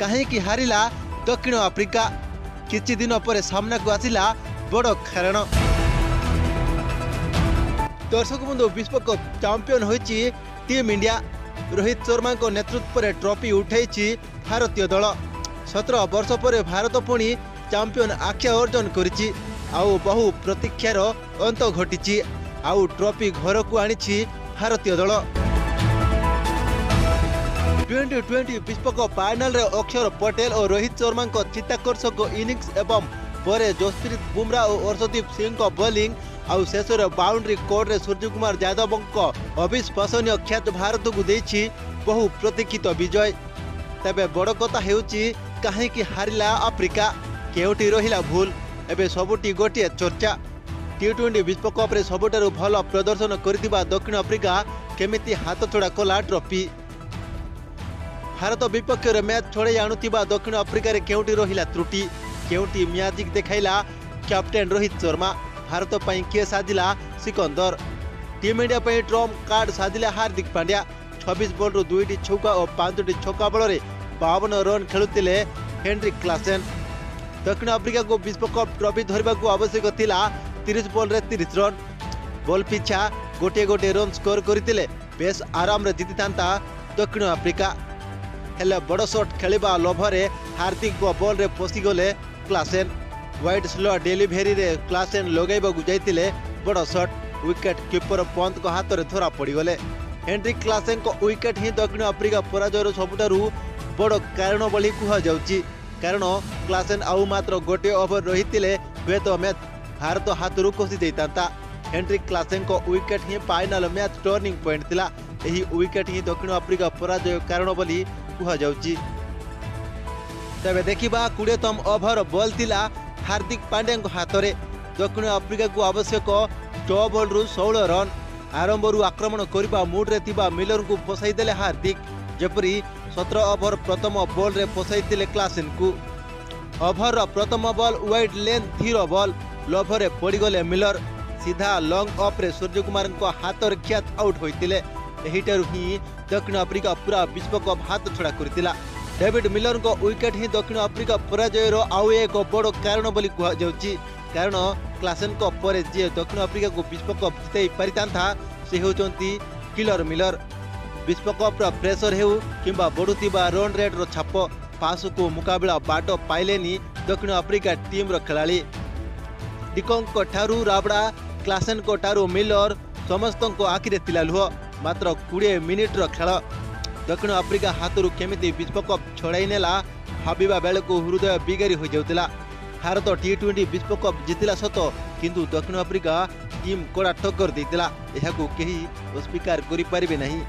कहीं हारिला दक्षिण आफ्रिका। किछि दिन पर सामना को आसिला बड़ कारण। दर्शक बंधु विश्वकप चैंपियन होइछि टीम इंडिया। रोहित शर्मा को नेतृत्व में ट्रॉफी उठाई भारतीय दल। 17 वर्ष पर भारत पुणी चैंपियन आख्या अर्जन करिछि। आउ बहु प्रतीक्षार अंत घटी। आउ ट्रॉफी घर को आनी भारतीय दल। 2020 विश्वकप फाइनल रे अक्षर पटेल और रोहित शर्मा को चित्ताकर्षक इनिंग्स एवं परे जसप्रीत बुमराह और अर्शदीप सिंह को बॉलिंग आउ शेष बाउंड्री कोर्ट रे सूर्यकुमार यादव को अविश्वसनीय ख्यात भारत को देछि बहु प्रतीक्षित विजय। तबे बड़ कथा हेउछि कहीं हारिला आफ्रिका, केउटी रहिला भूल। एबे सबुटी गोटे चर्चा। T20 विश्वकप रे सबुठारु भल प्रदर्शन करिथिबा दक्षिण आफ्रिका केमिति हाथ छड़ा कला ट्रॉफी। भारत विपक्ष रे मैच छोड़े आणुथिबा दक्षिण आफ्रिका रे केउटी रहिला त्रुटि, केउटी म्याजिक देखाइला कैप्टेन रोहित शर्मा। भारत पई के साजिला सिकंदर। टीम इंडिया पई Trump card साजिला Hardik Pandya. 26 ball रु 2टी छक्का और 5टी छक्का बल रे 52 रन खेलुतिले हेनरिक क्लासेन। दक्षिण आफ्रिका को विश्वकप ट्रॉफी धरबा को आवश्यक थिला 30 बॉल रे 30 रन। बॉल पिछा गोटे गोटे रन स्कोर करथिले बेस आराम रे जीति थांता दक्षिण आफ्रिका। हेले बड़ शॉट खेलिबा लोभरे हार्दिक को बॉल रे पसी गले क्लासेन। वाइड स्लो डेलीवेरी रे क्लासेन लगाइबाकू जाइतिले बड़ शॉट। विकेट कीपर पंत को हाथ रे धरा पड़ी गले। हेनरिक क्लासेन को विकेट ही दक्षिण आफ्रिका पराजयर सबुठारु बड़ कारण बोली कुहा जाउची। कारण क्लासेन आउ मात्र गोटे ओवर रहितिले हुएत मैच भारत हाथरू खसी जाइतांता। हेनरिक क्लासेन को विकेट ही फाइनल मैच टर्निंग पॉइंट थिला। एही विकेट ही दक्षिण आफ्रिका पराजय कारण बोली कुहा जाउची। तबे देखिबा 20तम ओवर बॉल थिला हार्दिक पांड्या को हाथ रे। दक्षिण आफ्रिका को आवश्यक 6 बॉल रु 16 रन। आरंभ रु आक्रमण करबा मूड रे थिबा मिलर को फसाई देले हार्दिक। जेपरी 17 ओवर प्रथम बॉल रे फसाई दिले क्लासेन को। ओवर प्रथम बॉल वाइड लेंथ थीरो बॉल लोभरे पड़ी गले मिलर। सीधा लॉन्ग ऑफ रे सूर्यकुमार को हाथ रे ख्यात आउट होइतिले। एहिटारु ही दक्षिण आफ्रिका पूरा विश्वकप हाथ छड़ा करथिला। डेविड मिलर को विकेट ही दक्षिण आफ्रिका पराजयर आउ एक बड़ कारण बोली कुहा जाउची। कारण क्लासेन को परे जे दक्षिण आफ्रिका को विश्वकप जितै परितांथा से होचंती किलर मिलर। विश्वकप रा प्रेशर हेउ किंबा बढुतिबा रन रेट रो छाप पास को मुकाबला बाट पाइलेनी दक्षिण आफ्रिका टीम रो खेलाड़ी। डिकंग को ठारू राबड़ा क्लासेन को ठारू मिलर समस्त को आखिरे तिला लुह। मात्र 20 मिनिट रो खेल दक्षिण आफ्रिका हाथरू केमिति विश्वकप छड़ाई नेला भाबिबा बेले को हृदय बिगारी हो जाउतिला। भारत T20 विश्वकप जितिला सत किंतु दक्षिण आफ्रिका टीम कड़ा टक्कर देतिला। एहाकू केही अस्वीकार करि पारिबे नहीं।